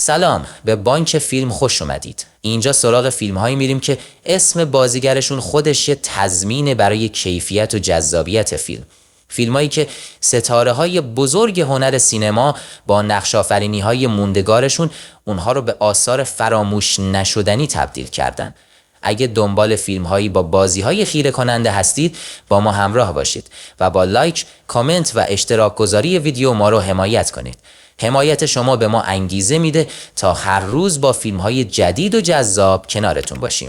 سلام، به بانک فیلم خوش اومدید. اینجا سراغ فیلم هایی میریم که اسم بازیگرشون خودش یه تضمین برای کیفیت و جذابیت فیلم. فیلمایی که ستاره های بزرگ هنر سینما با نقش آفرینی های موندگارشون اونها رو به آثار فراموش نشدنی تبدیل کردن. اگه دنبال فیلم هایی با بازی های خیره کننده هستید با ما همراه باشید و با لایک، کامنت و اشتراک گذاری ویدیو ما رو حمایت کنید. حمایت شما به ما انگیزه میده تا هر روز با فیلم های جدید و جذاب کنارتون باشیم.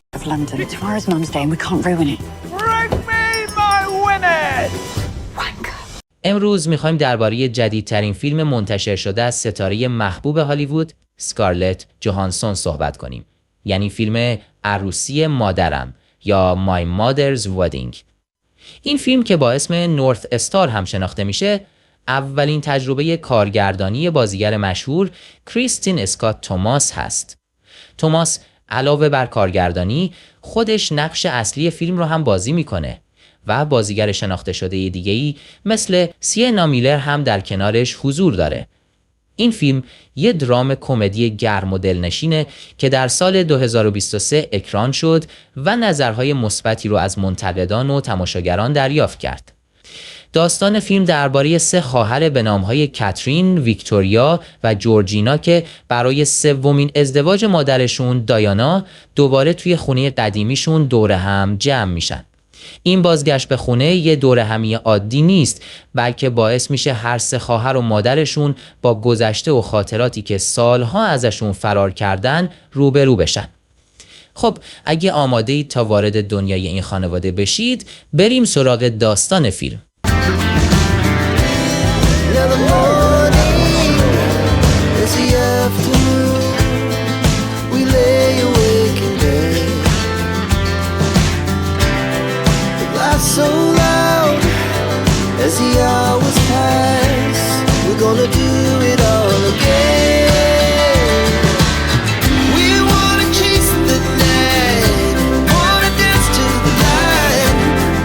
امروز میخوایم درباره جدیدترین فیلم منتشر شده از ستاره محبوب هالیوود اسکارلت جوهانسون صحبت کنیم. یعنی فیلم عروسی مادرم یا My Mother's Wedding. این فیلم که با اسم نورث استار هم شناخته میشه، اولین تجربه کارگردانی بازیگر مشهور کریستین اسکات توماس هست. توماس علاوه بر کارگردانی خودش نقش اصلی فیلم رو هم بازی میکنه و بازیگر شناخته شده دیگه‌ای مثل سینا میلر هم در کنارش حضور داره. این فیلم یه درام کمدی گرم و دلنشینه که در سال 2023 اکران شد و نظرهای مثبتی رو از منتقدان و تماشاگران دریافت کرد. داستان فیلم درباره 3 خواهر به نامهای کاترین، ویکتوریا و جورجینا که برای سومین ازدواج مادرشون دایانا دوباره توی خونه قدیمیشون دور هم جمع میشن. این بازگشت به خونه یه دور همی عادی نیست، بلکه باعث میشه هر 3 خواهر و مادرشون با گذشته و خاطراتی که سالها ازشون فرار کردن روبرو بشن. خب اگه آماده اید تا وارد دنیای این خانواده بشید، بریم سراغ داستان فیلم. So loud as the hours pass, we're gonna do it all again. We wanna chase the night, wanna dance to the light,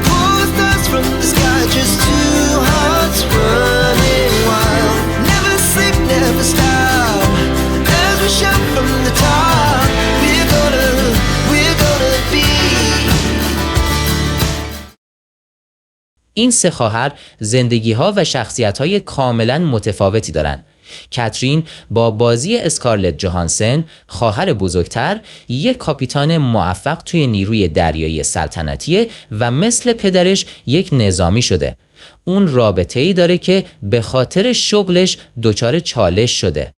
pull the stars from the sky, just 2 hearts running wild. Never sleep, never stop, as we shout from the top. We're gonna be. این 3 خواهر زندگی‌ها و شخصیت‌های کاملاً متفاوتی دارن. کاترین با بازی اسکارلت جوهانسون، خواهر بزرگتر، یک کاپیتان موفق توی نیروی دریایی سلطنتیه و مثل پدرش یک نظامی شده. اون رابطه‌ای داره که به خاطر شغلش دچار چالش شده.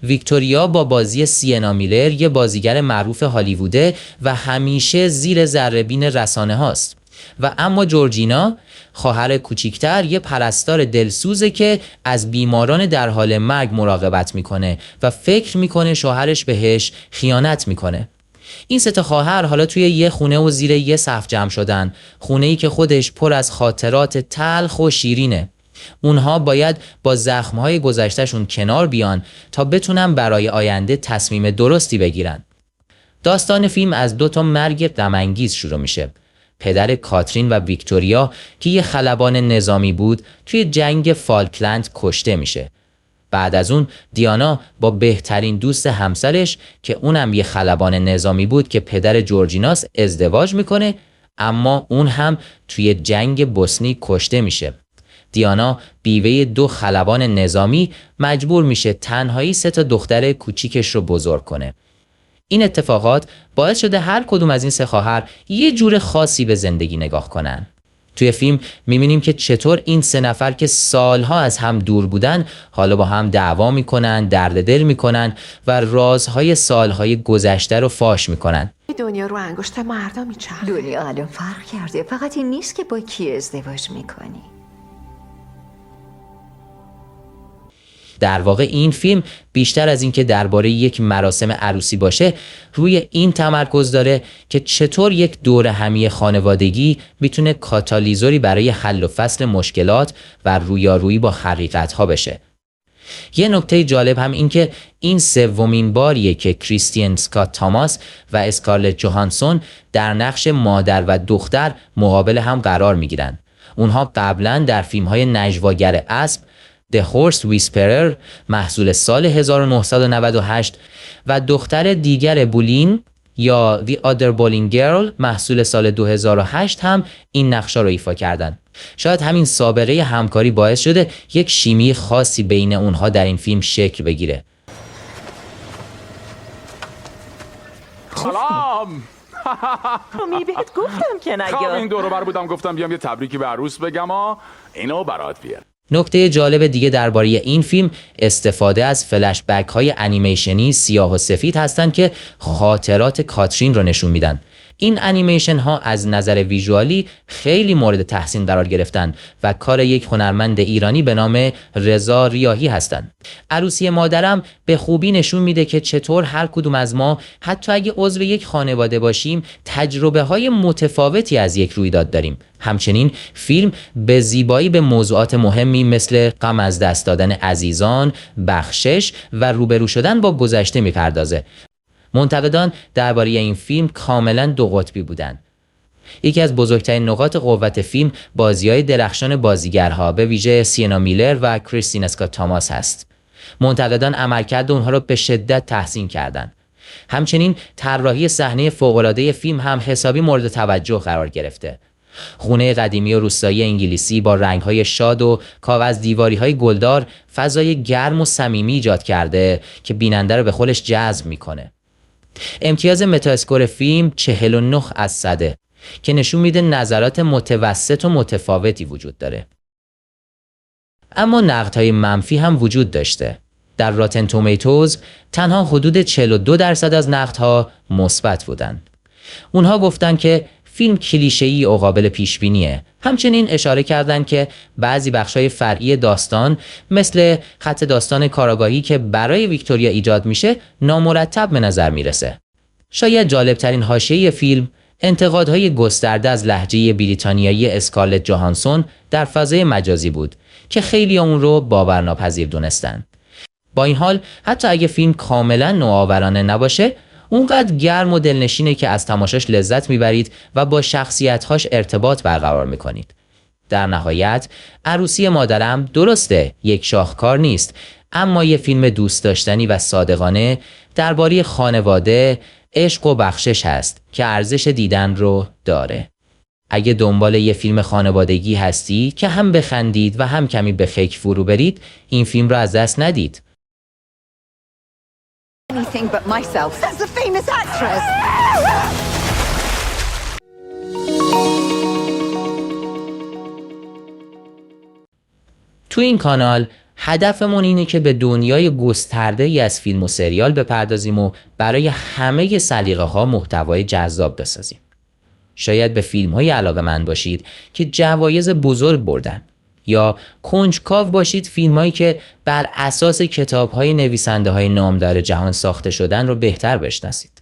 ویکتوریا با بازی سینا میلر یه بازیگر معروف هالیووده و همیشه زیر ذره‌بین رسانه هاست. و اما جورجینا خواهر کوچیکتر یه پرستار دلسوزه که از بیماران در حال مرگ مراقبت میکنه و فکر میکنه شوهرش بهش خیانت میکنه. این 3 خواهر حالا توی یه خونه و زیر یه سقف جمع شدن، خونه‌ای که خودش پر از خاطرات تلخ و شیرینه. اونها باید با زخم‌های گذشتهشون کنار بیان تا بتونن برای آینده تصمیم درستی بگیرن. داستان فیلم از 2 مرگ غم‌انگیز شروع میشه. پدر کاترین و ویکتوریا که یه خلبان نظامی بود توی جنگ فالکلند کشته میشه. بعد از اون دیانا با بهترین دوست همسرش که اونم یه خلبان نظامی بود که پدر جورجیناس ازدواج میکنه، اما اون هم توی جنگ بوسنی کشته میشه. دیانا بیوه 2 خلبان نظامی مجبور میشه تنهایی 3 دختر کوچیکش رو بزرگ کنه. این اتفاقات باعث شده هر کدوم از این 3 خواهر یه جور خاصی به زندگی نگاه کنن. توی فیلم می‌بینیم که چطور این 3 نفر که سالها از هم دور بودن حالا با هم دعوا میکنن، درد دل میکنن و رازهای سالهای گذشته رو فاش میکنن. دنیا رو انگشت مردا میچرخه. دنیا الان فرق کرده، فقط این نیست که با کی ازدواج میکنی. در واقع این فیلم بیشتر از این که درباره یک مراسم عروسی باشه، روی این تمرکز داره که چطور یک دور همی خانوادگی میتونه کاتالیزوری برای حل و فصل مشکلات و رویارویی با حقیقت‌ها بشه. یه نکته جالب هم این که این 3مین باریه که کریستین اسکات توماس و اسکارلت جوهانسون در نقش مادر و دختر مقابل هم قرار میگیرن. اونها قبلا در فیلم‌های نجواگر اسب The Horse Whisperer محصول سال 1998 و دختر دیگر بولین یا The Other Bowling Girl محصول سال 2008 هم این نقشا رو ایفا کردن. شاید همین سابقه همکاری باعث شده یک شیمی خاصی بین اونها در این فیلم شکل بگیره. سلام. می بهت گفتم که خب این نگاه. دور و بر بودم گفتم بیام یه تبریکی به عروس بگم اینو برات بیار. نکته جالب دیگه درباره این فیلم استفاده از فلش بک های انیمیشنی سیاه و سفید هستند که خاطرات کاترین رو نشون میدن. این انیمیشن ها از نظر ویژوالی خیلی مورد تحسین قرار گرفتن و کار یک هنرمند ایرانی به نام رضا ریاحی هستند. عروسی مادرم به خوبی نشون میده که چطور هر کدوم از ما حتی اگه عضو یک خانواده باشیم تجربه های متفاوتی از یک رویداد داریم. همچنین فیلم به زیبایی به موضوعات مهمی مثل غم از دست دادن عزیزان، بخشش و روبرو شدن با گذشته میپردازه. منتقدان درباره این فیلم کاملا دو قطبی بودند. یکی از بزرگترین نقاط قوت فیلم بازی‌های درخشان بازیگرها به ویژه سینا میلر و کریستین اسکات تاماس هست. منتقدان عملکرد اونها را به شدت تحسین کردند. همچنین طراحی صحنه فوق‌العاده فیلم هم حسابی مورد توجه قرار گرفته. خونه قدیمی و روستایی انگلیسی با رنگ‌های شاد و کاغذ دیواری‌های گلدار فضای گرم و صمیمی ایجاد کرده که بیننده رو به خودش جذب می‌کنه. امتیاز متااسکور فیلم 49 از 100 که نشون میده نظرات متوسط و متفاوتی وجود داره. اما نقدهای منفی هم وجود داشته. در راتن تومیتوز تنها حدود 42% از نقدها مثبت بودند. اونها گفتن که فیلم کلیشه‌ای و قابل پیش‌بینیه. همچنین اشاره کردند که بعضی بخش‌های فرعی داستان مثل خط داستان کاراگاهی که برای ویکتوریا ایجاد میشه نامرتب به نظر میرسه. شاید جالبترین حاشیه فیلم انتقادهای گسترده از لهجه بریتانیایی اسکارلت جوهانسون در فضای مجازی بود که خیلی اون رو باورناپذیر دونستن. با این حال حتی اگه فیلم کاملا نوآورانه نباشه اونقدر گرم و دلنشینه که از تماشاش لذت میبرید و با شخصیت‌هاش ارتباط برقرار میکنید. در نهایت عروسی مادرم درسته یک شاهکار نیست، اما یه فیلم دوست داشتنی و صادقانه درباره خانواده، عشق و بخشش هست که ارزش دیدن رو داره. اگه دنبال یه فیلم خانوادگی هستی که هم بخندید و هم کمی به فکر فرو برید، این فیلم رو از دست ندید. Anything but myself as the famous actress. تو این کانال هدفمون اینه که به دنیای گسترده‌ای از فیلم و سریال بپردازیم و برای همه سلیقه‌ها محتوای جذاب بسازیم. شاید به فیلم‌های علاقه‌مند باشید که جوایز بزرگ بردن یا کنجکاو باشید فیلمایی که بر اساس کتاب‌های نویسنده‌های نامدار جهان ساخته شدن رو بهتر بشناسید.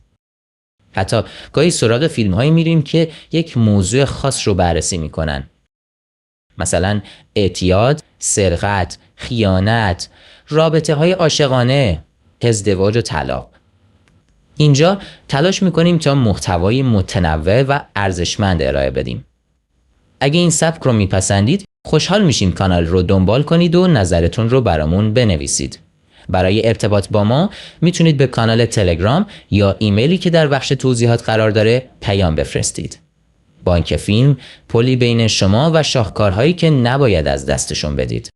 حتی گاهی سراغ فیلم‌هایی میریم که یک موضوع خاص رو بررسی میکنن. مثلا اعتیاد، سرقت، خیانت، رابطه‌های عاشقانه، ازدواج و طلاق. اینجا تلاش میکنیم تا محتوای متنوع و ارزشمند ارائه بدیم. اگه این سبک رو میپسندید خوشحال میشیم کانال رو دنبال کنید و نظرتون رو برامون بنویسید. برای ارتباط با ما میتونید به کانال تلگرام یا ایمیلی که در بخش توضیحات قرار داره پیام بفرستید. بانک فیلم، پلی بین شما و شاهکارهایی که نباید از دستشون بدید.